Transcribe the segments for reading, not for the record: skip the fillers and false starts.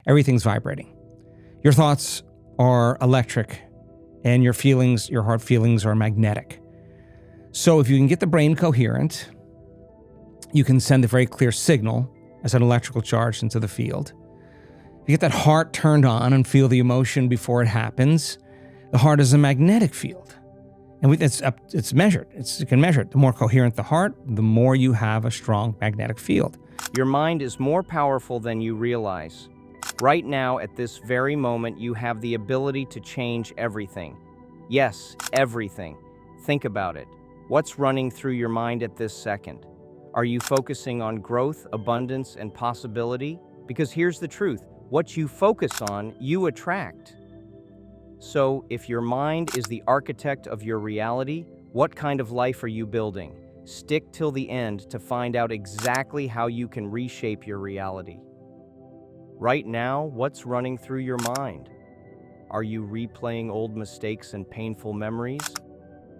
everything's vibrating. Your thoughts are electric, and your feelings, your heart feelings, are magnetic. So if you can get the brain coherent, you can send a very clear signal as an electrical charge into the field. You get that heart turned on and feel the emotion before it happens. The heart is a magnetic field, and it's measured. You can measure it. The more coherent the heart, the more you have a strong magnetic field. Your mind is more powerful than you realize. Right now, at this very moment, you have the ability to change everything. Yes, everything. Think about it. What's running through your mind at this second? Are you focusing on growth, abundance, and possibility? Because here's the truth. What you focus on, you attract. So, if your mind is the architect of your reality, what kind of life are you building? Stick till the end to find out exactly how you can reshape your reality. Right now, what's running through your mind? Are you replaying old mistakes and painful memories?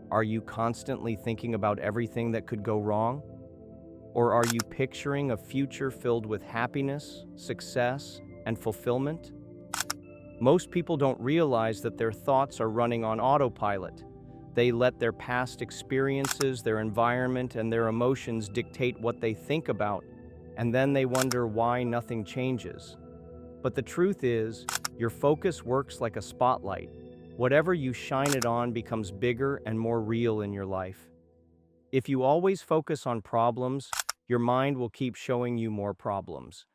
Are you constantly thinking about everything that could go wrong? Or are you picturing a future filled with happiness, success, and fulfillment? Most people don't realize that their thoughts are running on autopilot. They let their past experiences, their environment, and their emotions dictate what they think about, and then they wonder why nothing changes. But the truth is, your focus works like a spotlight. Whatever you shine it on becomes bigger and more real in your life. If you always focus on problems, your mind will keep showing you more problems.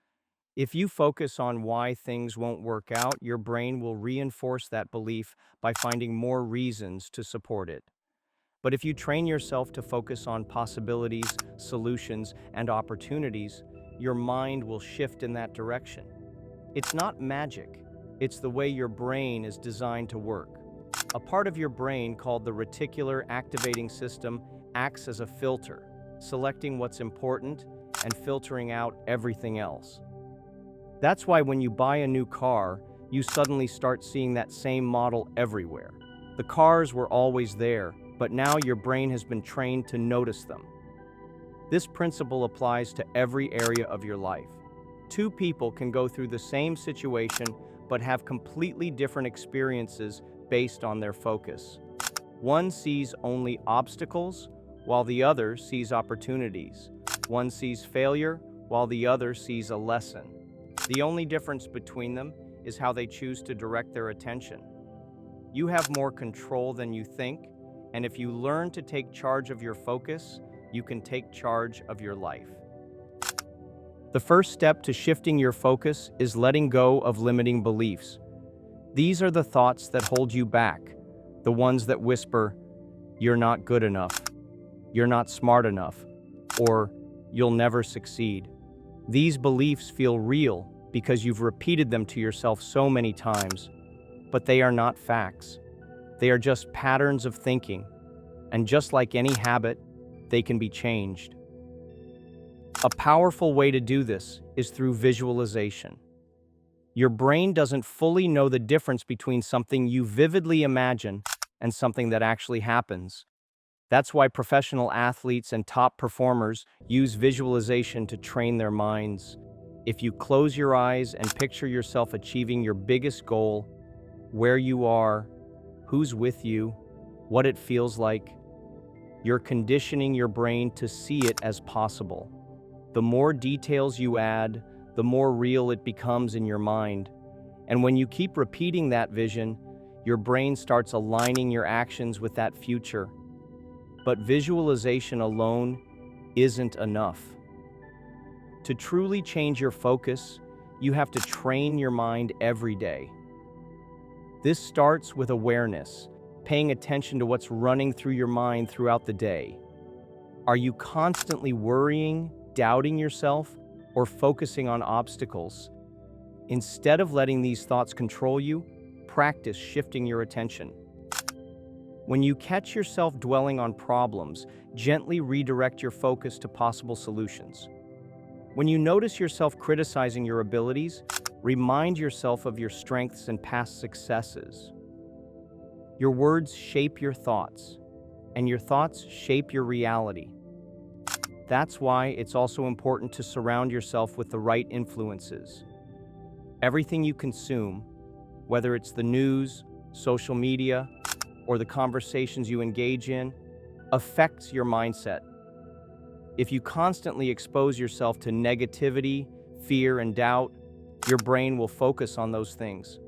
If you focus on why things won't work out, your brain will reinforce that belief by finding more reasons to support it. But if you train yourself to focus on possibilities, solutions, and opportunities, your mind will shift in that direction. It's not magic. It's the way your brain is designed to work. A part of your brain called the reticular activating system acts as a filter, selecting what's important and filtering out everything else. That's why when you buy a new car, you suddenly start seeing that same model everywhere. The cars were always there, but now your brain has been trained to notice them. This principle applies to every area of your life. Two people can go through the same situation but have completely different experiences based on their focus. One sees only obstacles, while the other sees opportunities. One sees failure, while the other sees a lesson. The only difference between them is how they choose to direct their attention. You have more control than you think, and if you learn to take charge of your focus, you can take charge of your life. The first step to shifting your focus is letting go of limiting beliefs. These are the thoughts that hold you back, the ones that whisper, "You're not good enough," "You're not smart enough," or "You'll never succeed." These beliefs feel real because you've repeated them to yourself so many times, but they are not facts. They are just patterns of thinking, and just like any habit, they can be changed. A powerful way to do this is through visualization. Your brain doesn't fully know the difference between something you vividly imagine and something that actually happens. That's why professional athletes and top performers use visualization to train their minds. If you close your eyes and picture yourself achieving your biggest goal, where you are, who's with you, what it feels like, you're conditioning your brain to see it as possible. The more details you add, the more real it becomes in your mind. And when you keep repeating that vision, your brain starts aligning your actions with that future. But visualization alone isn't enough. To truly change your focus, you have to train your mind every day. This starts with awareness, paying attention to what's running through your mind throughout the day. Are you constantly worrying, doubting yourself, or focusing on obstacles? Instead of letting these thoughts control you, practice shifting your attention. When you catch yourself dwelling on problems, gently redirect your focus to possible solutions. When you notice yourself criticizing your abilities, remind yourself of your strengths and past successes. Your words shape your thoughts, and your thoughts shape your reality. That's why it's also important to surround yourself with the right influences. Everything you consume, whether it's the news, social media, or the conversations you engage in, affects your mindset. If you constantly expose yourself to negativity, fear, and doubt, your brain will focus on those things.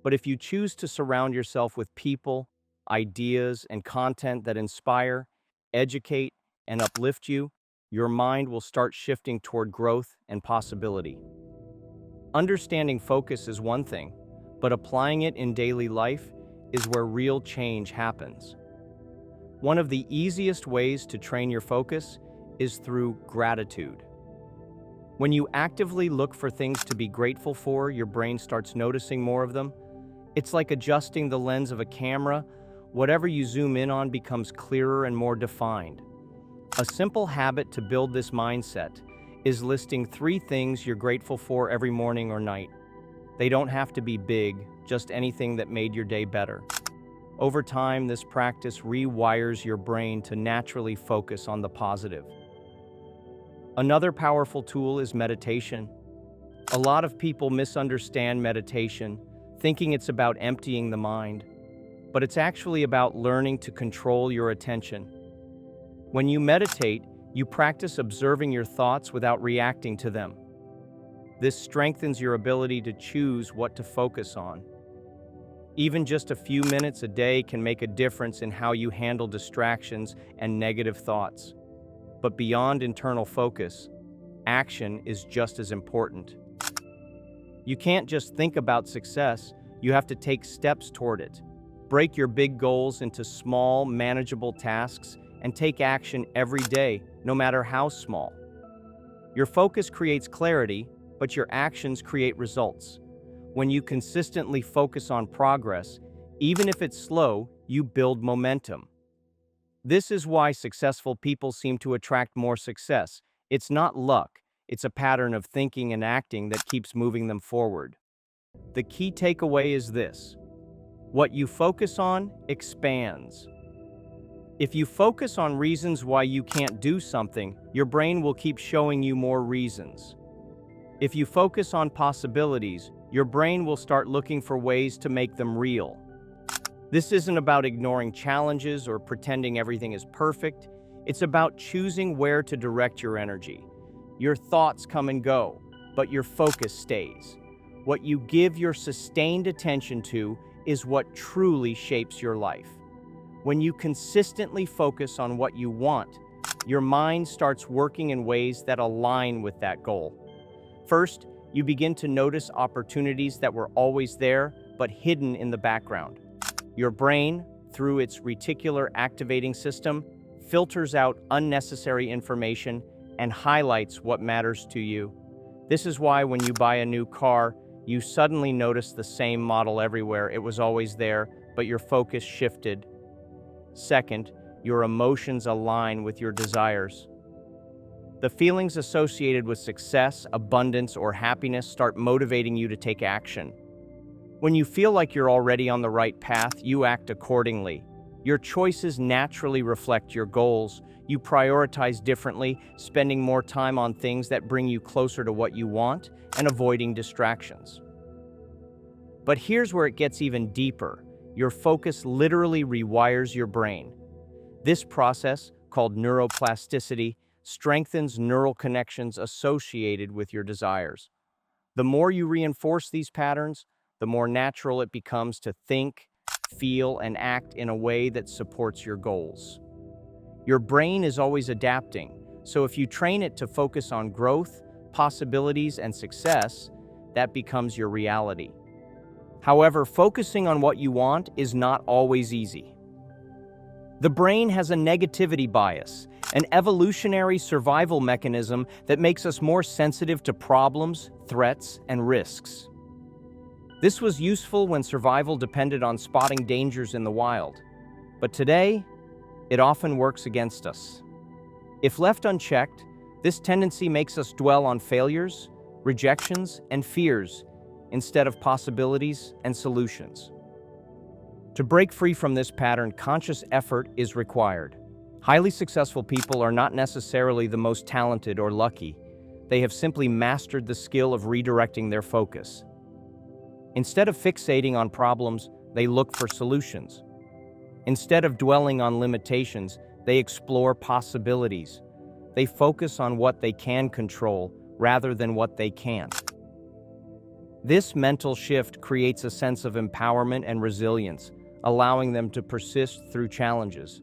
But if you choose to surround yourself with people, ideas, and content that inspire, educate, and uplift you, your mind will start shifting toward growth and possibility. Understanding focus is one thing, but applying it in daily life is where real change happens. One of the easiest ways to train your focus is through gratitude. When you actively look for things to be grateful for, your brain starts noticing more of them. It's like adjusting the lens of a camera. Whatever you zoom in on becomes clearer and more defined. A simple habit to build this mindset is listing 3 things you're grateful for every morning or night. They don't have to be big, just anything that made your day better. Over time, this practice rewires your brain to naturally focus on the positive. Another powerful tool is meditation. A lot of people misunderstand meditation, thinking it's about emptying the mind, but it's actually about learning to control your attention. When you meditate, you practice observing your thoughts without reacting to them. This strengthens your ability to choose what to focus on. Even just a few minutes a day can make a difference in how you handle distractions and negative thoughts. But beyond internal focus, action is just as important. You can't just think about success, you have to take steps toward it. Break your big goals into small, manageable tasks and take action every day, no matter how small. Your focus creates clarity, but your actions create results. When you consistently focus on progress, even if it's slow, you build momentum. This is why successful people seem to attract more success. It's not luck, it's a pattern of thinking and acting that keeps moving them forward. The key takeaway is this: what you focus on expands. If you focus on reasons why you can't do something, your brain will keep showing you more reasons. If you focus on possibilities, your brain will start looking for ways to make them real. This isn't about ignoring challenges or pretending everything is perfect. It's about choosing where to direct your energy. Your thoughts come and go, but your focus stays. What you give your sustained attention to is what truly shapes your life. When you consistently focus on what you want, your mind starts working in ways that align with that goal. First, you begin to notice opportunities that were always there, but hidden in the background. Your brain, through its reticular activating system, filters out unnecessary information and highlights what matters to you. This is why when you buy a new car, you suddenly notice the same model everywhere. It was always there, but your focus shifted. Second, your emotions align with your desires. The feelings associated with success, abundance, or happiness start motivating you to take action. When you feel like you're already on the right path, you act accordingly. Your choices naturally reflect your goals. You prioritize differently, spending more time on things that bring you closer to what you want and avoiding distractions. But here's where it gets even deeper. Your focus literally rewires your brain. This process, called neuroplasticity, strengthens neural connections associated with your desires. The more you reinforce these patterns, the more natural it becomes to think, feel, and act in a way that supports your goals. Your brain is always adapting, so if you train it to focus on growth, possibilities, and success, that becomes your reality. However, focusing on what you want is not always easy. The brain has a negativity bias, an evolutionary survival mechanism that makes us more sensitive to problems, threats, and risks. This was useful when survival depended on spotting dangers in the wild, but today, it often works against us. If left unchecked, this tendency makes us dwell on failures, rejections, and fears instead of possibilities and solutions. To break free from this pattern, conscious effort is required. Highly successful people are not necessarily the most talented or lucky. They have simply mastered the skill of redirecting their focus. Instead of fixating on problems, they look for solutions. Instead of dwelling on limitations, they explore possibilities. They focus on what they can control rather than what they can't. This mental shift creates a sense of empowerment and resilience, allowing them to persist through challenges.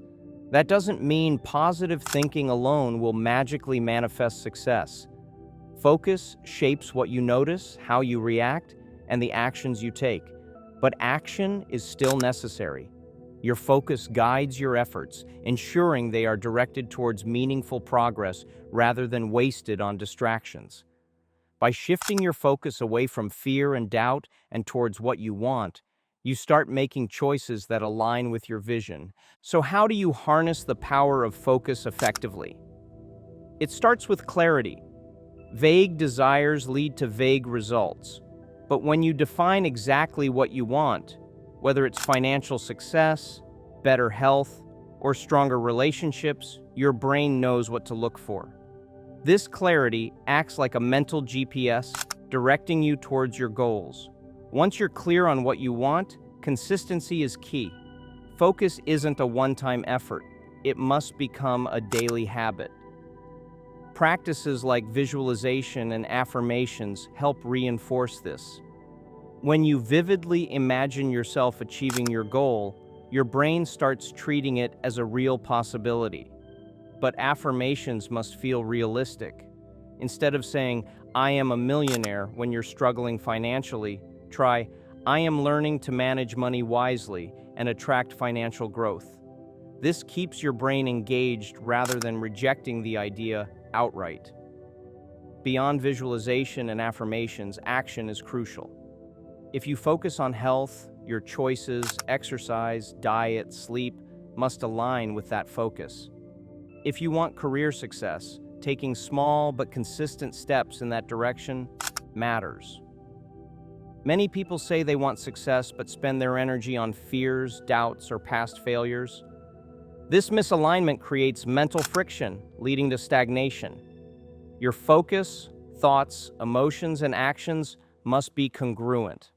That doesn't mean positive thinking alone will magically manifest success. Focus shapes what you notice, how you react, and the actions you take. But action is still necessary. Your focus guides your efforts, ensuring they are directed towards meaningful progress rather than wasted on distractions. By shifting your focus away from fear and doubt and towards what you want, you start making choices that align with your vision. So how do you harness the power of focus effectively? It starts with clarity. Vague desires lead to vague results. But when you define exactly what you want, whether it's financial success, better health, or stronger relationships, your brain knows what to look for. This clarity acts like a mental GPS, directing you towards your goals. Once you're clear on what you want, consistency is key. Focus isn't a one-time effort. It must become a daily habit. Practices like visualization and affirmations help reinforce this. When you vividly imagine yourself achieving your goal, your brain starts treating it as a real possibility. But affirmations must feel realistic. Instead of saying, "I am a millionaire," when you're struggling financially, try, "I am learning to manage money wisely and attract financial growth." This keeps your brain engaged rather than rejecting the idea outright. Beyond visualization and affirmations, action is crucial. If you focus on health, your choices, exercise, diet, sleep must align with that focus. If you want career success, taking small but consistent steps in that direction matters. Many people say they want success but spend their energy on fears, doubts, or past failures. This misalignment creates mental friction, leading to stagnation. Your focus, thoughts, emotions, and actions must be congruent.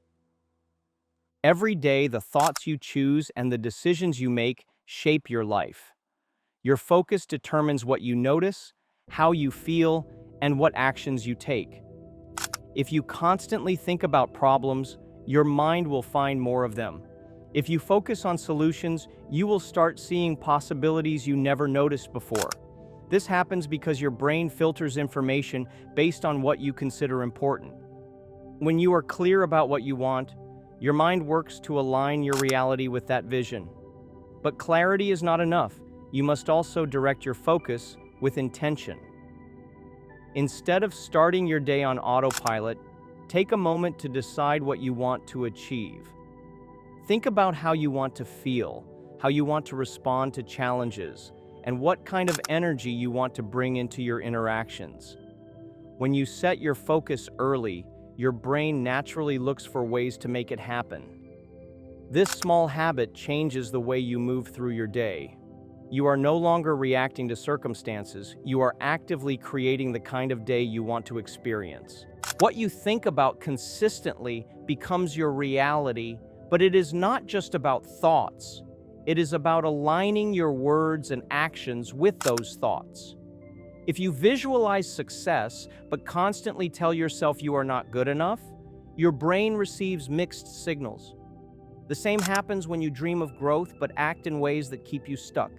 Every day, the thoughts you choose and the decisions you make shape your life. Your focus determines what you notice, how you feel, and what actions you take. If you constantly think about problems, your mind will find more of them. If you focus on solutions, you will start seeing possibilities you never noticed before. This happens because your brain filters information based on what you consider important. When you are clear about what you want, your mind works to align your reality with that vision. But clarity is not enough. You must also direct your focus with intention. Instead of starting your day on autopilot, take a moment to decide what you want to achieve. Think about how you want to feel, how you want to respond to challenges, and what kind of energy you want to bring into your interactions. When you set your focus early, your brain naturally looks for ways to make it happen. This small habit changes the way you move through your day. You are no longer reacting to circumstances, you are actively creating the kind of day you want to experience. What you think about consistently becomes your reality, but it is not just about thoughts. It is about aligning your words and actions with those thoughts. If you visualize success, but constantly tell yourself you are not good enough, your brain receives mixed signals. The same happens when you dream of growth, but act in ways that keep you stuck.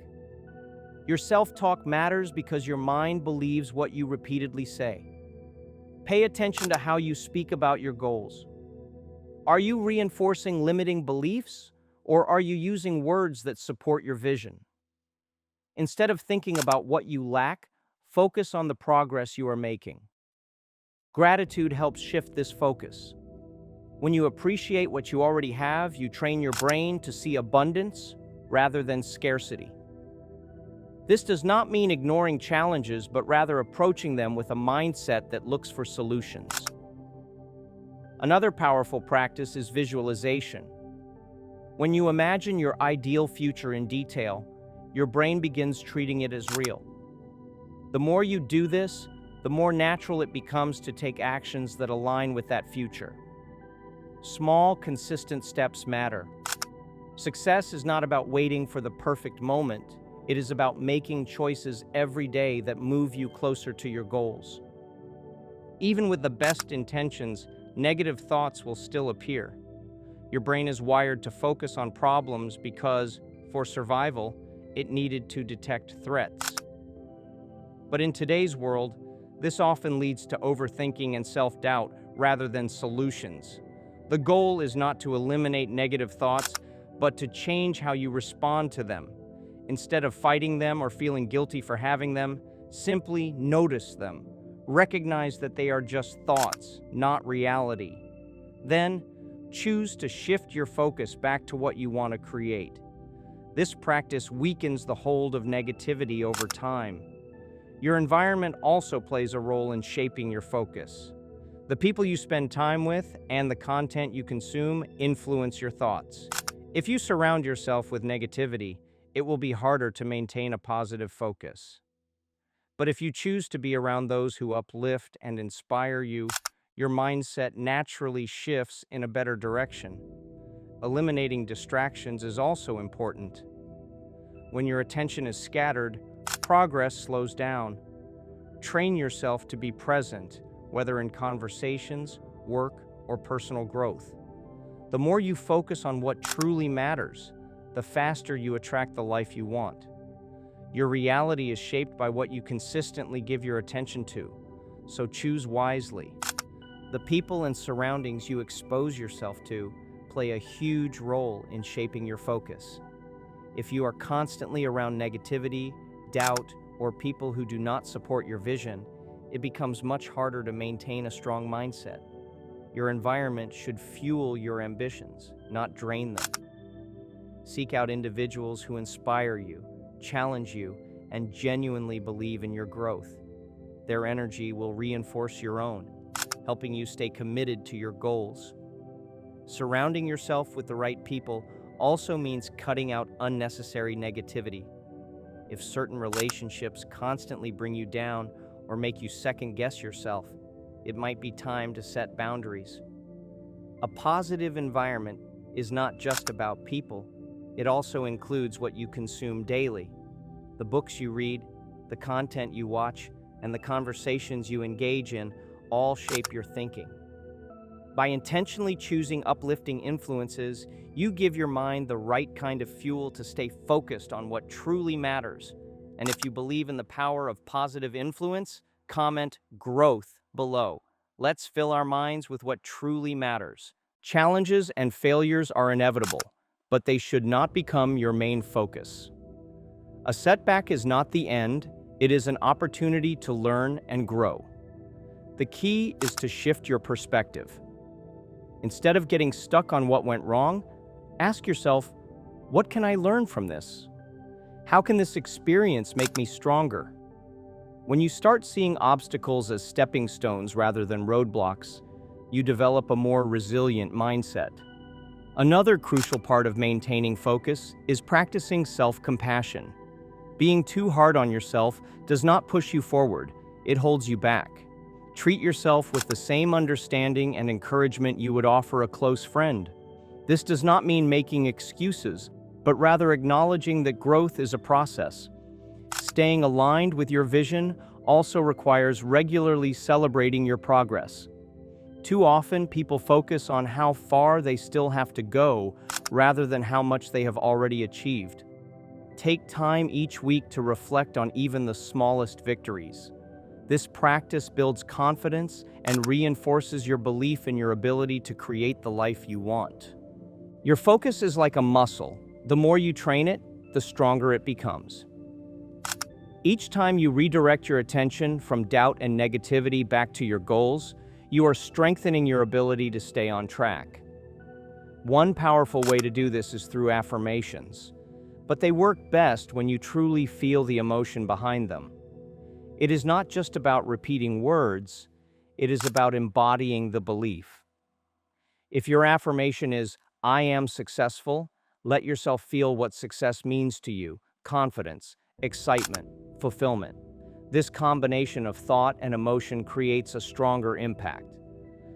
Your self-talk matters because your mind believes what you repeatedly say. Pay attention to how you speak about your goals. Are you reinforcing limiting beliefs, or are you using words that support your vision? Instead of thinking about what you lack, focus on the progress you are making. Gratitude helps shift this focus. When you appreciate what you already have, you train your brain to see abundance rather than scarcity. This does not mean ignoring challenges, but rather approaching them with a mindset that looks for solutions. Another powerful practice is visualization. When you imagine your ideal future in detail, your brain begins treating it as real. The more you do this, the more natural it becomes to take actions that align with that future. Small, consistent steps matter. Success is not about waiting for the perfect moment. It is about making choices every day that move you closer to your goals. Even with the best intentions, negative thoughts will still appear. Your brain is wired to focus on problems because, for survival, it needed to detect threats. But in today's world, this often leads to overthinking and self-doubt rather than solutions. The goal is not to eliminate negative thoughts, but to change how you respond to them. Instead of fighting them or feeling guilty for having them, simply notice them. Recognize that they are just thoughts, not reality. Then, choose to shift your focus back to what you want to create. This practice weakens the hold of negativity over time. Your environment also plays a role in shaping your focus. The people you spend time with and the content you consume influence your thoughts. If you surround yourself with negativity, it will be harder to maintain a positive focus. But if you choose to be around those who uplift and inspire you, your mindset naturally shifts in a better direction. Eliminating distractions is also important. When your attention is scattered, progress slows down. Train yourself to be present, whether in conversations, work, or personal growth. The more you focus on what truly matters, the faster you attract the life you want. Your reality is shaped by what you consistently give your attention to, so choose wisely. The people and surroundings you expose yourself to play a huge role in shaping your focus. If you are constantly around negativity, doubt, or people who do not support your vision, it becomes much harder to maintain a strong mindset. Your environment should fuel your ambitions, not drain them. Seek out individuals who inspire you, challenge you, and genuinely believe in your growth. Their energy will reinforce your own, helping you stay committed to your goals. Surrounding yourself with the right people also means cutting out unnecessary negativity. If certain relationships constantly bring you down or make you second-guess yourself, it might be time to set boundaries. A positive environment is not just about people, it also includes what you consume daily. The books you read, the content you watch, and the conversations you engage in all shape your thinking. By intentionally choosing uplifting influences, you give your mind the right kind of fuel to stay focused on what truly matters. And if you believe in the power of positive influence, comment growth below. Let's fill our minds with what truly matters. Challenges and failures are inevitable, but they should not become your main focus. A setback is not the end, it is an opportunity to learn and grow. The key is to shift your perspective. Instead of getting stuck on what went wrong, ask yourself, what can I learn from this? How can this experience make me stronger? When you start seeing obstacles as stepping stones rather than roadblocks, you develop a more resilient mindset. Another crucial part of maintaining focus is practicing self-compassion. Being too hard on yourself does not push you forward, it holds you back. Treat yourself with the same understanding and encouragement you would offer a close friend. This does not mean making excuses, but rather acknowledging that growth is a process. Staying aligned with your vision also requires regularly celebrating your progress. Too often, people focus on how far they still have to go rather than how much they have already achieved. Take time each week to reflect on even the smallest victories. This practice builds confidence and reinforces your belief in your ability to create the life you want. Your focus is like a muscle. The more you train it, the stronger it becomes. Each time you redirect your attention from doubt and negativity back to your goals, you are strengthening your ability to stay on track. One powerful way to do this is through affirmations, but they work best when you truly feel the emotion behind them. It is not just about repeating words, it is about embodying the belief. If your affirmation is, "I am successful," let yourself feel what success means to you: confidence, excitement, fulfillment. This combination of thought and emotion creates a stronger impact.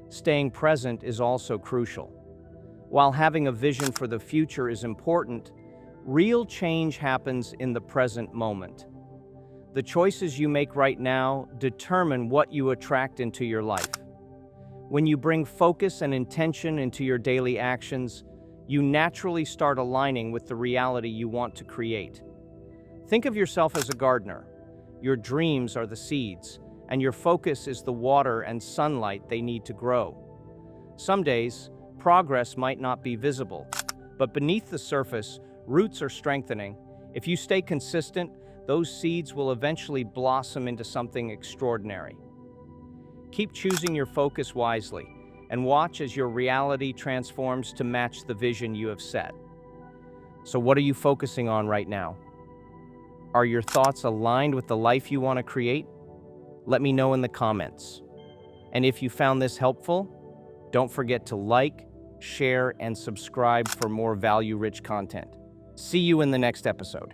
Staying present is also crucial. While having a vision for the future is important, real change happens in the present moment. The choices you make right now determine what you attract into your life. When you bring focus and intention into your daily actions, you naturally start aligning with the reality you want to create. Think of yourself as a gardener. Your dreams are the seeds, and your focus is the water and sunlight they need to grow. Some days, progress might not be visible, but beneath the surface, roots are strengthening. If you stay consistent, those seeds will eventually blossom into something extraordinary. Keep choosing your focus wisely, and watch as your reality transforms to match the vision you have set. So what are you focusing on right now? Are your thoughts aligned with the life you want to create? Let me know in the comments. And if you found this helpful, don't forget to like, share, and subscribe for more value-rich content. See you in the next episode.